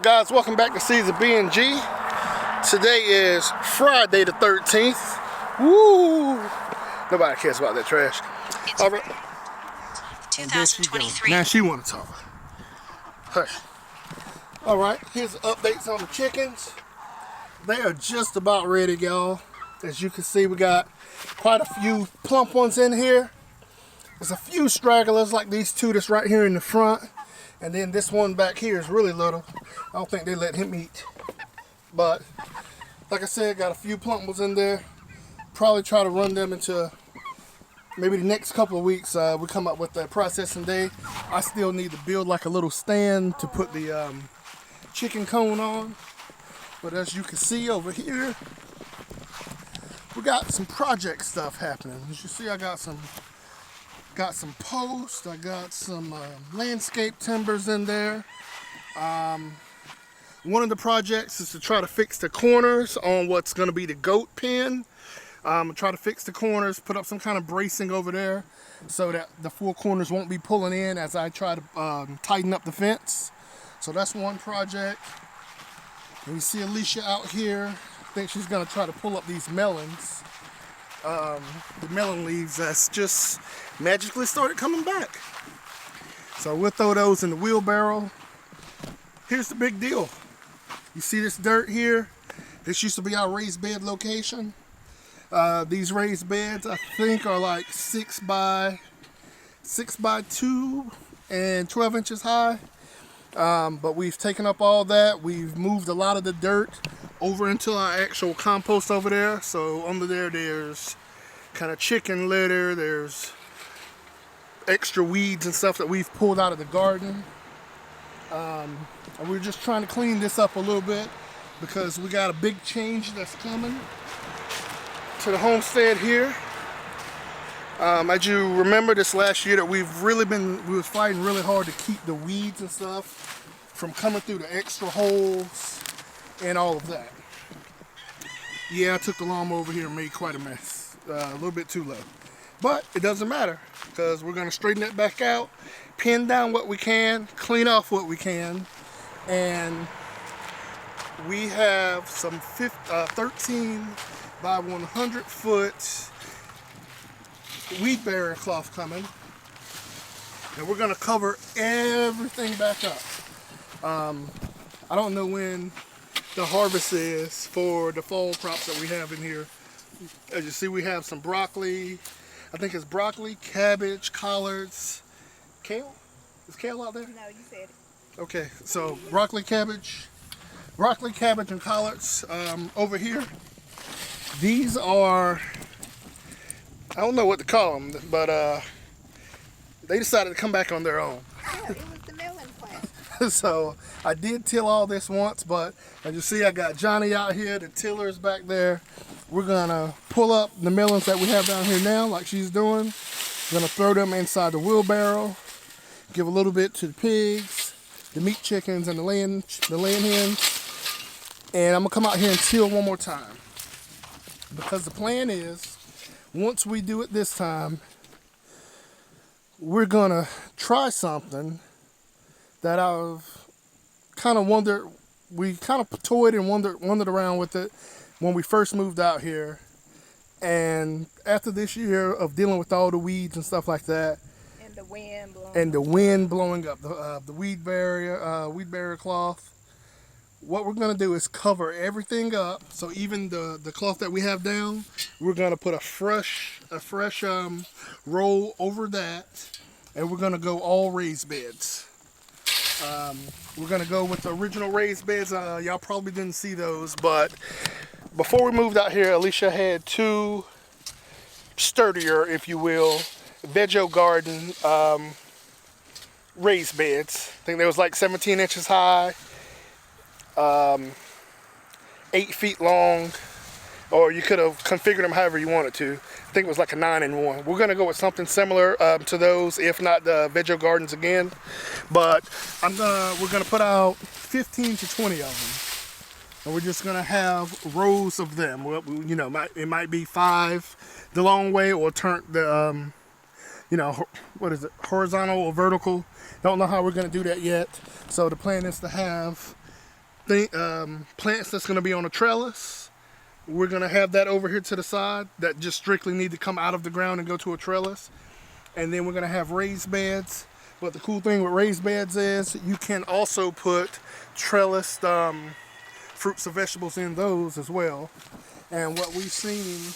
guys, welcome back to Seeds of B&G. Today is Friday the 13th. Woo! Nobody cares about that trash. All right. 2023. Now she want to talk. Hush. All right, here's the updates on the chickens. They are just about ready, y'all. As you can see, we got quite a few plump ones in here. There's a few stragglers like these two that's right here in the front. And then this one back here is really little. I don't think they let him eat. But, like I said, got a few plump ones in there. Probably try to run them into maybe the next couple of weeks. We come up with a processing day. I still need to build like a little stand to put the chicken cone on. But as you can see over here, we got some project stuff happening. As you see, I got some posts. I got some landscape timbers in there. One of the projects is to try to fix the corners on what's going to be the goat pen. Try to fix the corners, put up some kind of bracing over there so that the four corners won't be pulling in as I try to tighten up the fence. So that's one project. And you see Alicia out here. I think she's going to try to pull up these melons. The melon leaves that's just magically started coming back. So we'll throw those in the wheelbarrow. Here's the big deal. You see this dirt here? This used to be our raised bed location. These raised beds I think are like 6 by 2 and 12 inches high. But we've taken up all that. We've moved a lot of the dirt over into our actual compost over there. So under there's kind of chicken litter, there's extra weeds and stuff that we've pulled out of the garden. And we're just trying to clean this up a little bit because we got a big change that's coming to the homestead here. As you remember this last year that we was fighting really hard to keep the weeds and stuff from coming through the extra holes and all of that. Yeah, I took the lawnmower over here and made quite a mess. A little bit too low. But it doesn't matter because we're going to straighten it back out, pin down what we can, clean off what we can, and we have some 13 by 100 foot weed barrier cloth coming, and we're going to cover everything back up. I don't know when the harvest is for the fall crops that we have in here. As you see, we have some broccoli. I think it's broccoli, cabbage, collards, kale. Is kale out there? No, you said it. Okay, so broccoli, cabbage, and collards over here. These are, I don't know what to call them, but they decided to come back on their own. Yeah, it was the melon plant. So I did till all this once, but as you see, I got Johnny out here, the tiller's back there. We're gonna pull up the melons that we have down here now, like she's doing. We're gonna throw them inside the wheelbarrow, give a little bit to the pigs, the meat chickens, and the laying hens. And I'm gonna come out here and till one more time. Because the plan is, once we do it this time, we're gonna try something that I've kind of wondered, we kind of toyed and wandered around with it when we first moved out here. And after this year of dealing with all the weeds and stuff like that, and the wind blowing up the weed barrier cloth, what we're going to do is cover everything up. So even the cloth that we have down, we're going to put a fresh roll over that, and we're going to go all raised beds. We're going to go with the original raised beds. Y'all probably didn't see those, but before we moved out here, Alicia had two sturdier, if you will, Veggie Garden raised beds. I think they was like 17 inches high, 8 feet long, or you could have configured them however you wanted to. I think it was like a 9-in-1. We're gonna go with something similar to those, if not the Veggie Gardens again. But we're gonna put out 15 to 20 of them, and we're just gonna have rows of them. Well, you know, it might be 5 the long way, or turn the what is it, horizontal or vertical. Don't know how we're gonna do that yet. So the plan is to have plants that's going to be on a trellis. We're going to have that over here to the side that just strictly need to come out of the ground and go to a trellis. And then we're going to have raised beds. But the cool thing with raised beds is you can also put trellised fruits and vegetables in those as well. And what we've seen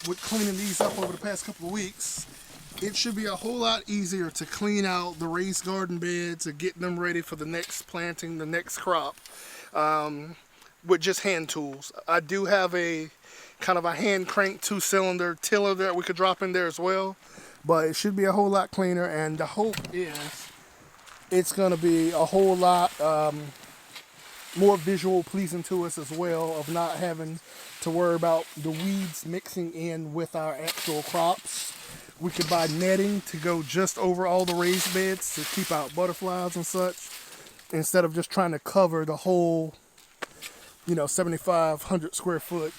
with cleaning these up over the past couple of weeks, it should be a whole lot easier to clean out the raised garden beds and get them ready for the next planting, the next crop, with just hand tools. I do have a kind of a hand crank 2-cylinder tiller that we could drop in there as well, but it should be a whole lot cleaner, and the hope is it's going to be a whole lot more visual pleasing to us as well, of not having to worry about the weeds mixing in with our actual crops. We could buy netting to go just over all the raised beds to keep out butterflies and such, instead of just trying to cover the whole, 7,500 square foot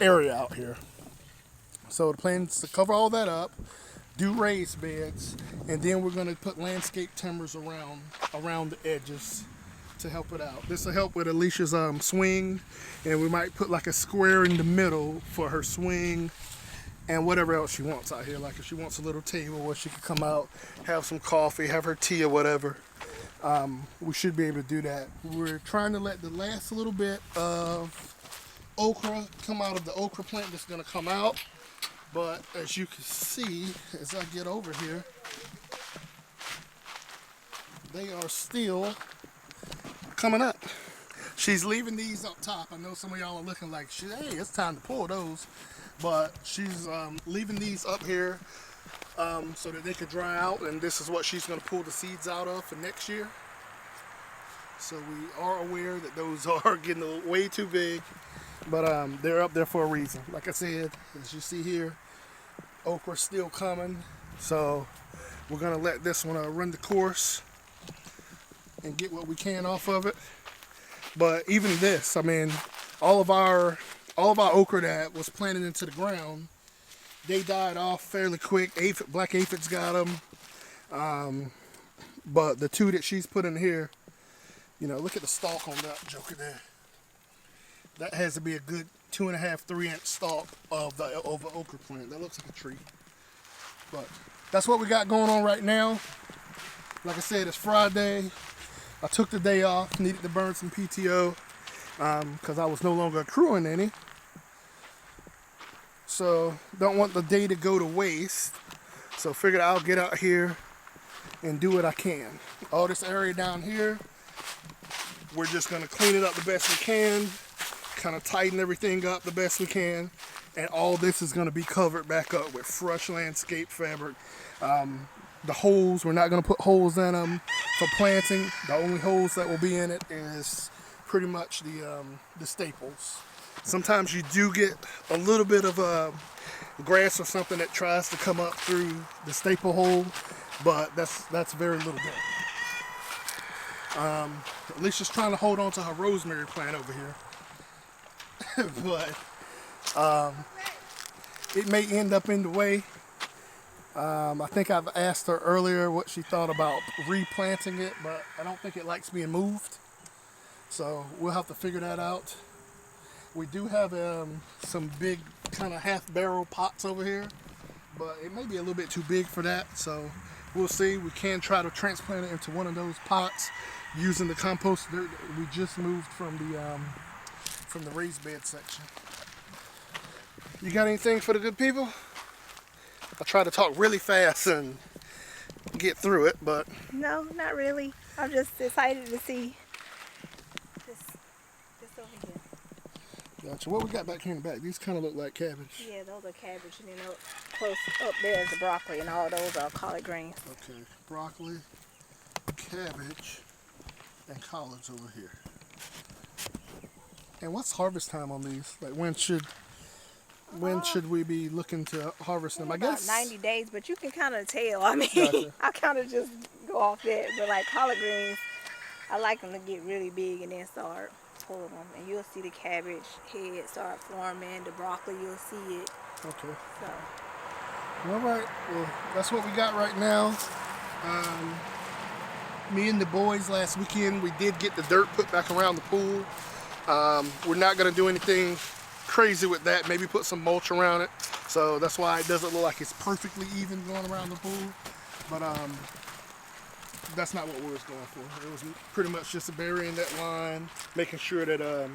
area out here. So the plan is to cover all that up, do raised beds, and then we're going to put landscape timbers around the edges to help it out. This will help with Alicia's swing, and we might put like a square in the middle for her swing and whatever else she wants out here. Like if she wants a little table where she can come out, have some coffee, have her tea or whatever, we should be able to do that. We're trying to let the last little bit of okra come out of the okra plant that's going to come out. But as you can see, as I get over here, they are still coming up. She's leaving these up top. I know some of y'all are looking like, hey, it's time to pull those. But she's leaving these up here so that they could dry out, and this is what she's going to pull the seeds out of for next year. So we are aware that those are getting way too big, but they're up there for a reason. Like I said, as you see here, okra's still coming, so we're going to let this one run the course and get what we can off of it. But even this, I mean, all of our okra that was planted into the ground, they died off fairly quick. Black aphids got them. But the two that she's put in here, look at the stalk on that joker there. That has to be a good 2.5, 3 inch stalk of the okra plant. That looks like a tree. But that's what we got going on right now. Like I said, it's Friday. I took the day off, needed to burn some PTO because I was no longer accruing any. So don't want the day to go to waste. So figured I'll get out here and do what I can. All this area down here, we're just going to clean it up the best we can, kind of tighten everything up the best we can, and all this is going to be covered back up with fresh landscape fabric. The holes, we're not going to put holes in them for planting. The only holes that will be in it is pretty much the staples. Sometimes you do get a little bit of grass or something that tries to come up through the staple hole, but that's very little bit. Alicia's trying to hold on to her rosemary plant over here, but it may end up in the way. I think I've asked her earlier what she thought about replanting it, but I don't think it likes being moved. So we'll have to figure that out. We do have some big kind of half barrel pots over here, but it may be a little bit too big for that. So we'll see. We can try to transplant it into one of those pots using the compost dirt that we just moved from the raised bed section. You got anything for the good people? I try to talk really fast and get through it, but No, not really. I'm just excited to see this over here. gotcha. What we got back here in the back? These kind of look like cabbage. Yeah, those are cabbage, and then close up there is the broccoli, and all those are collard greens. Okay, broccoli, cabbage, and collards over here. And what's harvest time on these? Like when should we be looking to harvest them? I guess about 90 days, but you can kind of tell. I mean, Gotcha. I kind of just go off that. But like collard greens, I like them to get really big and then start pulling them. And you'll see the cabbage head start forming, the broccoli, you'll see it. Okay. So. All right. Well, that's what we got right now. Me and the boys last weekend, we did get the dirt put back around the pool. We're not gonna do anything crazy with that. Maybe put some mulch around it. So that's why it doesn't look like it's perfectly even going around the pool. But that's not what we was going for. It was pretty much just burying that line, making sure that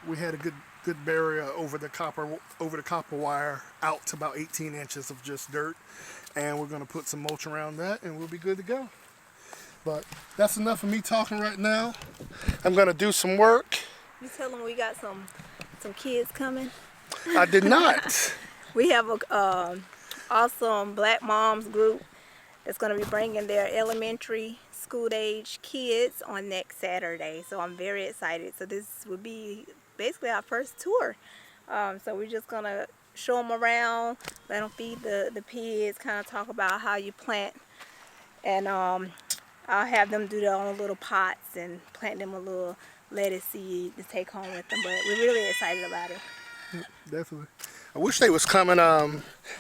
we had a good barrier over the copper wire out to about 18 inches of just dirt. And we're gonna put some mulch around that and we'll be good to go. But that's enough of me talking right now. I'm gonna do some work. You tell them we got some kids coming. I did not. We have a awesome Black Moms group that's going to be bringing their elementary school age kids on next Saturday. So I'm very excited. So this will be basically our first tour. So we're just going to show them around, let them feed the pigs, kind of talk about how you plant. And I'll have them do their own little pots and plant them a little lettuce seed to take home with them. But we're really excited about it. Definitely. I wish they was coming.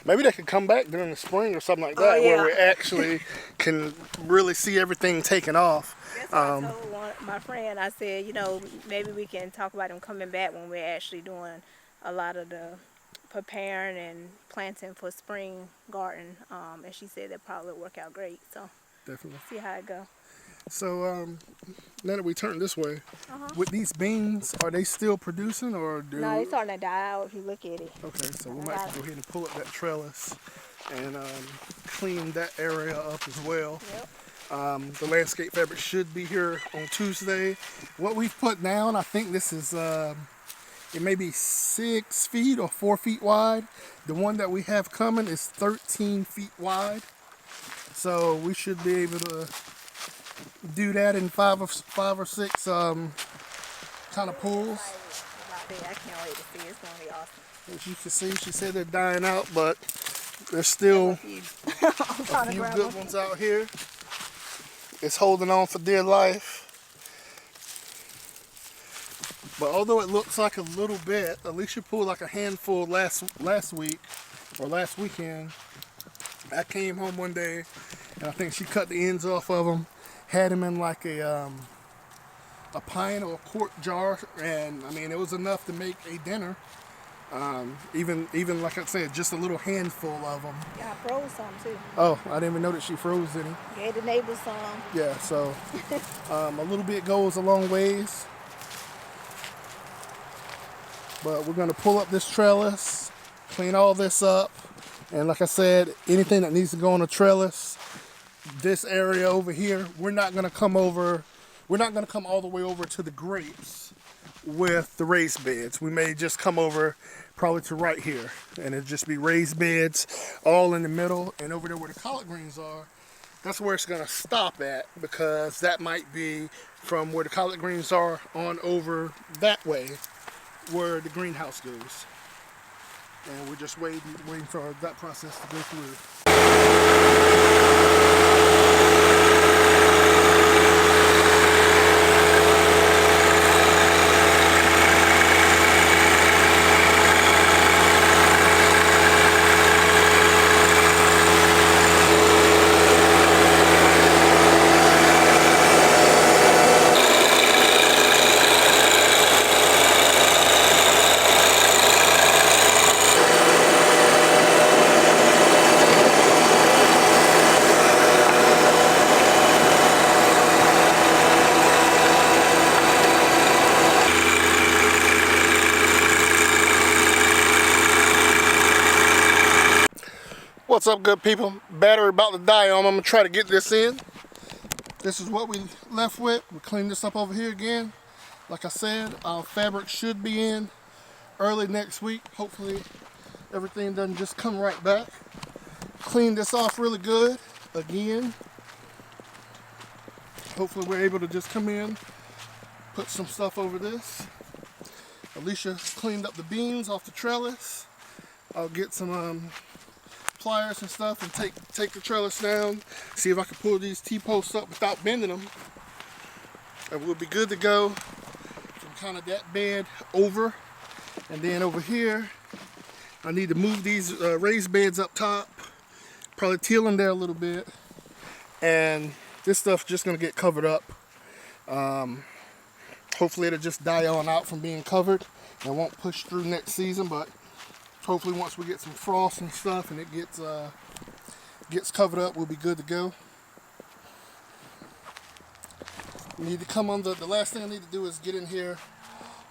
Maybe they could come back during the spring or something like that, Oh, yeah. where we actually can really see everything taken off. That's what I told my friend. I said, you know, maybe we can talk about them coming back when we're actually doing a lot of the preparing and planting for spring garden. And she said that probably would work out great. So Definitely. see how it goes. So now that we turn this way, with these beans, are they still producing or do? No, it's starting to die out if you look at it. Okay, so we might have to go ahead and pull up that trellis and clean that area up as well. Yep. The landscape fabric should be here on Tuesday. What we've put down, I think this is, it may be 6 feet or 4 feet wide. The one that we have coming is 13 feet wide. So we should be able to do that in five or six kind of pulls. I can't wait to see it. It's going to be awesome. As you can see, she said they're dying out, but there's still a few good ones out here. It's holding on for dear life. But although it looks like a little bit, Alicia pulled like a handful last week or last weekend. I came home one day and I think she cut the ends off of them, had them in like a pint or a quart jar, and I mean it was enough to make a dinner. Even like I said, just a little handful of them. Yeah, I froze some too. Oh, I didn't even know that she froze any. Gave the neighbors some. Yeah, so a little bit goes a long ways. But we're gonna pull up this trellis, clean all this up, and like I said, anything that needs to go on a trellis, this area over here, we're not gonna come all the way over to the grapes with the raised beds. We may just come over probably to right here, and it'll just be raised beds all in the middle, and over there where the collard greens are, that's where it's gonna stop at, because that might be from where the collard greens are on over that way where the greenhouse goes. And we're just waiting for that process to go through. What's up, good people? Battery about to die on. I'm gonna try to get this in. This is what we left with. We cleaned this up over here again. Like I said, our fabric should be in early next week. Hopefully everything doesn't just come right back. Clean this off really good again. Hopefully we're able to just come in, put some stuff over this. Alicia cleaned up the beans off the trellis. I'll get some pliers and stuff and take the trellis down, see if I can pull these T-posts up without bending them, and we'll be good to go from kind of that bed over. And then over here I need to move these raised beds up top, probably till them there a little bit, and this stuff's just gonna get covered up. Hopefully it'll just die on out from being covered and won't push through next season, but hopefully once we get some frost and stuff and it gets covered up, we'll be good to go. We need to come under, the last thing I need to do is get in here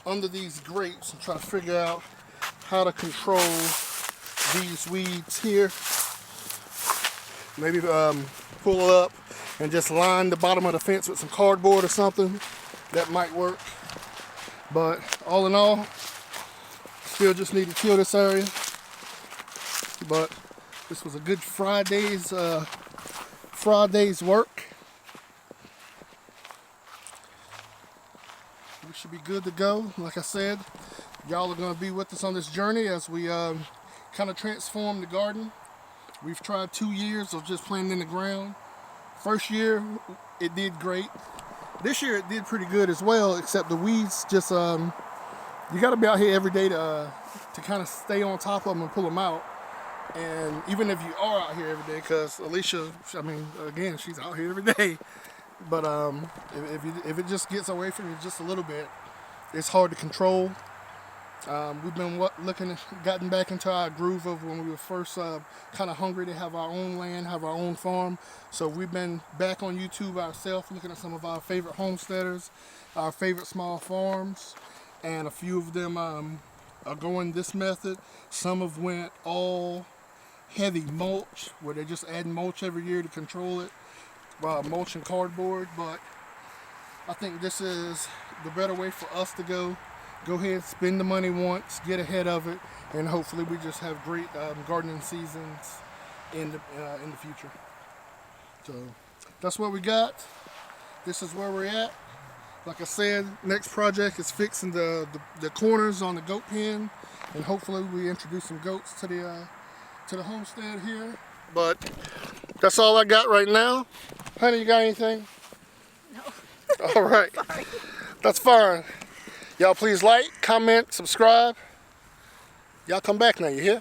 under these grapes and try to figure out how to control these weeds here. Maybe pull it up and just line the bottom of the fence with some cardboard or something. That might work. But all in all, still just need to kill this area. But this was a good Friday's work. We should be good to go. Like I said, y'all are going to be with us on this journey as we kind of transform the garden. We've tried 2 years of just planting in the ground. First year, it did great. This year, it did pretty good as well, except the weeds just, you got to be out here every day to kind of stay on top of them and pull them out. And even if you are out here every day, because Alicia, I mean, again, she's out here every day. But if it just gets away from you just a little bit, it's hard to control. We've been gotten back into our groove of when we were first kind of hungry to have our own land, have our own farm. So we've been back on YouTube ourselves, looking at some of our favorite homesteaders, our favorite small farms, and a few of them are going this method. Some have went all heavy mulch, where they're just adding mulch every year to control it, mulch and cardboard. But I think this is the better way for us to go. Go ahead, spend the money once, get ahead of it, and hopefully we just have great gardening seasons in the future. So that's what we got. This is where we're at. Like I said, next project is fixing the corners on the goat pen, and hopefully we introduce some goats to the homestead here. But that's all I got right now. Honey, you got anything? No. All right. Sorry. That's fine. Y'all please like, comment, subscribe. Y'all come back now, you hear?